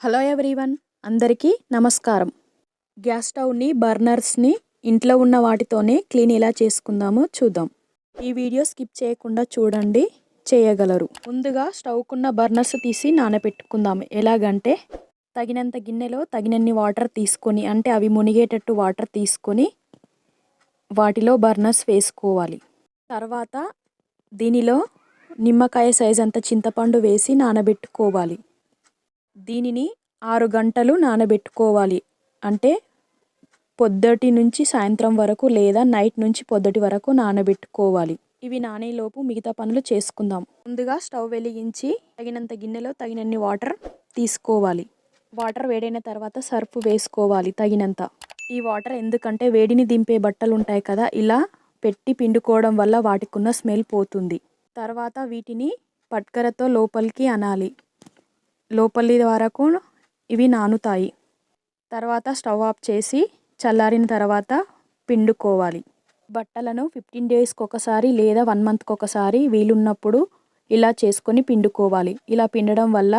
Hello everyone, అందరికీ నమస్కారం. Gas స్టవ్ని బర్నర్స్ని ఇంట్లో ఉన్న వాటితోనే క్లీన్ ఎలా చేసుకుందామో చూద్దాం. ఈ వీడియో స్కిప్ చేయకుండా చూడండి, చేయగలరు. ముందుగా స్టవ్కున్న బర్నర్స్ తీసి నానబెట్టుకుందాం. ఎలాగంటే తగినంత గిన్నెలో తగినన్ని వాటర్ తీసుకొని, అంటే అవి మునిగేటట్టు వాటర్ తీసుకొని వాటిలో బర్నర్స్ వేసుకోవాలి. తర్వాత దీనిలో నిమ్మకాయ సైజ్ అంత చింతపండు వేసి నానబెట్టుకోవాలి. దీనిని 6 గంటలు నానబెట్టుకోవాలి. అంటే పొద్దుటి నుంచి సాయంత్రం వరకు లేదా నైట్ నుంచి పొద్దుటి వరకు నానబెట్టుకోవాలి. ఇవి నానేలోపు మిగతా పనులు చేసుకుందాం. ముందుగా స్టవ్ వెలిగించి తగినంత గిన్నెలో తగినన్ని వాటర్ తీసుకోవాలి. వాటర్ వేడైన తర్వాత సర్ఫ్ వేసుకోవాలి తగినంత. ఈ వాటర్ ఎందుకంటే వేడిని దింపే బట్టలు ఉంటాయి కదా, ఇలా పెట్టి పిండుకోవడం వల్ల వాటికున్న స్మెల్ పోతుంది. తర్వాత వీటిని పట్కరతో లోపలికి అనాలి. లోపలి వరకు ఇవి నానుతాయి. తర్వాత స్టవ్ ఆఫ్ చేసి చల్లారిన తర్వాత పిండుకోవాలి. బట్టలను 15 డేస్కి ఒకసారి లేదా 1 మంత్కి ఒకసారి వీలున్నప్పుడు ఇలా చేసుకొని పిండుకోవాలి. ఇలా పిండడం వల్ల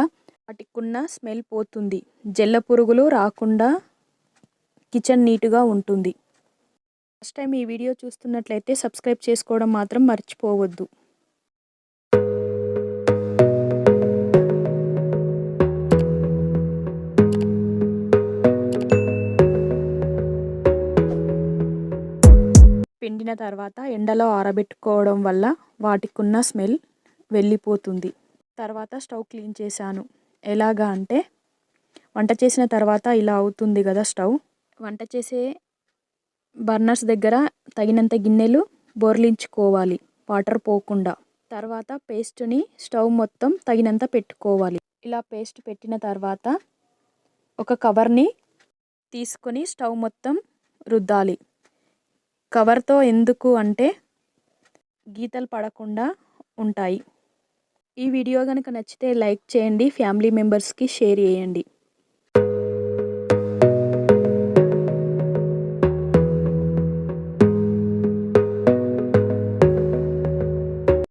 వాటికున్న స్మెల్ పోతుంది. జల్ల పురుగులు రాకుండా కిచెన్ నీట్గా ఉంటుంది. ఫస్ట్ టైం ఈ వీడియో చూస్తున్నట్లయితే సబ్స్క్రైబ్ చేసుకోవడం మాత్రం మర్చిపోవద్దు. పిండిన తర్వాత ఎండలో ఆరబెట్టుకోవడం వల్ల వాటికున్న స్మెల్ వెళ్ళిపోతుంది. తర్వాత స్టవ్ క్లీన్ చేశాను. ఎలాగా అంటే వంట చేసిన తర్వాత ఇలా అవుతుంది కదా స్టవ్. వంట చేసే బర్నర్స్ దగ్గర తగినంత గిన్నెలు బోర్లించుకోవాలి వాటర్ పోకుండా. తర్వాత పేస్ట్ని స్టవ్ మొత్తం తగినంత పెట్టుకోవాలి. ఇలా పేస్ట్ పెట్టిన తర్వాత ఒక కవర్ని తీసుకొని స్టవ్ మొత్తం రుద్దాలి. కవర్తో ఎందుకు అంటే గీతలు పడకుండా ఉంటాయి. ఈ వీడియో కనుక నచ్చితే లైక్ చేయండి, ఫ్యామిలీ మెంబర్స్కి షేర్ చేయండి.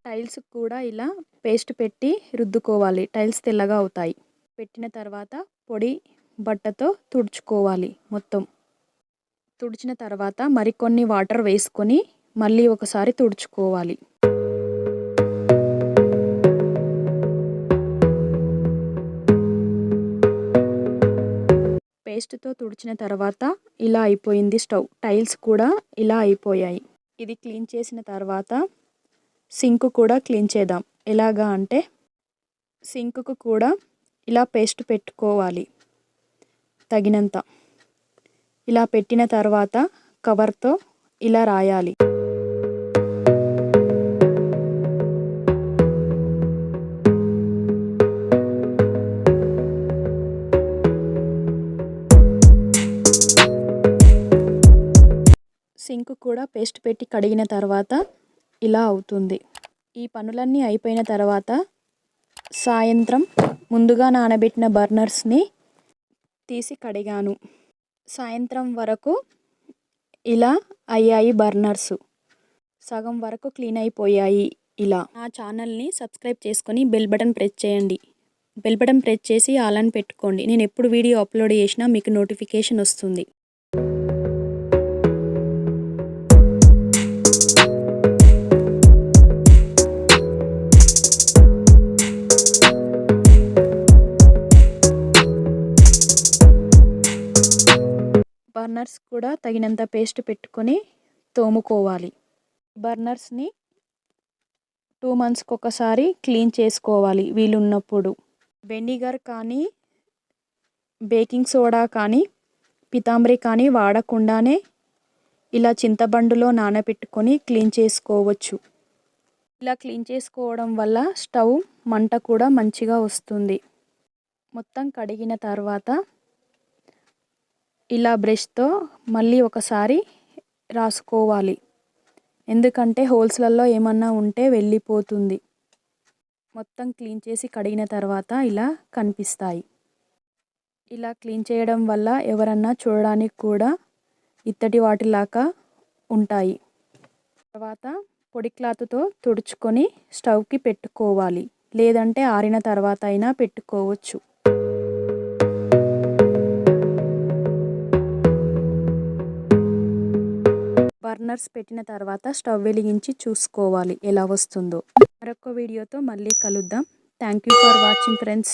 టైల్స్ కూడా ఇలా పేస్ట్ పెట్టి రుద్దుకోవాలి. టైల్స్ తెల్లగా అవుతాయి. పెట్టిన తర్వాత పొడి బట్టతో తుడుచుకోవాలి. మొత్తం తుడిచిన తర్వాత మరికొన్ని వాటర్ వేసుకొని మళ్ళీ ఒకసారి తుడుచుకోవాలి. పేస్ట్తో తుడిచిన తర్వాత ఇలా అయిపోయింది స్టవ్. టైల్స్ కూడా ఇలా అయిపోయాయి. ఇది క్లీన్ చేసిన తర్వాత సింక్ కూడా క్లీన్ చేద్దాం. ఎలాగా అంటే సింక్కు కూడా ఇలా పేస్ట్ పెట్టుకోవాలి తగినంత. ఇలా పెట్టిన తర్వాత కవర్తో ఇలా రాయాలి. సింక్ కూడా పేస్ట్ పెట్టి కడిగిన తర్వాత ఇలా అవుతుంది. ఈ పనులన్నీ అయిపోయిన తర్వాత సాయంత్రం ముందుగా నానబెట్టిన బర్నర్స్ని తీసి కడిగాను. సాయంత్రం వరకు ఇలా అయ్యాయి బర్నర్స్. సగం వరకు క్లీన్ అయిపోయాయి. ఇలా నా ఛానల్ని సబ్స్క్రైబ్ చేసుకొని బెల్ బటన్ ప్రెస్ చేయండి. బెల్ బటన్ ప్రెస్ చేసి ఆల్ అని పెట్టుకోండి. నేను ఎప్పుడు వీడియో అప్లోడ్ చేసినా మీకు నోటిఫికేషన్ వస్తుంది. బర్నర్స్ కూడా తగినంత పేస్ట్ పెట్టుకొని తోముకోవాలి. బర్నర్స్ని 2 మంత్స్కి ఒకసారి క్లీన్ చేసుకోవాలి వీలున్నప్పుడు. వెనిగర్ కానీ బేకింగ్ సోడా కానీ పితాంబరి కానీ వాడకుండానే ఇలా చింతపండులో నానబెట్టుకొని క్లీన్ చేసుకోవచ్చు. ఇలా క్లీన్ చేసుకోవడం వల్ల స్టవ్ మంట కూడా మంచిగా వస్తుంది. మొత్తం కడిగిన తర్వాత ఇలా బ్రష్తో మళ్ళీ ఒకసారి రాసుకోవాలి. ఎందుకంటే హోల్స్లలో ఏమన్నా ఉంటే వెళ్ళిపోతుంది. మొత్తం క్లీన్ చేసి కడిగిన తర్వాత ఇలా కనిపిస్తాయి. ఇలా క్లీన్ చేయడం వల్ల ఎవరన్నా చూడడానికి కూడా ఇత్తడి వాటిలాగా ఉంటాయి. తర్వాత పొడి క్లాత్తో తుడుచుకొని స్టవ్కి పెట్టుకోవాలి. లేదంటే ఆరిన తర్వాత అయినా పెట్టుకోవచ్చు. బర్నర్స్ పెట్టిన తర్వాత స్టవ్ వెలిగించి చూసుకోవాలి ఎలా వస్తుందో. మరొక వీడియోతో మళ్ళీ కలుద్దాం. Thank you for watching friends.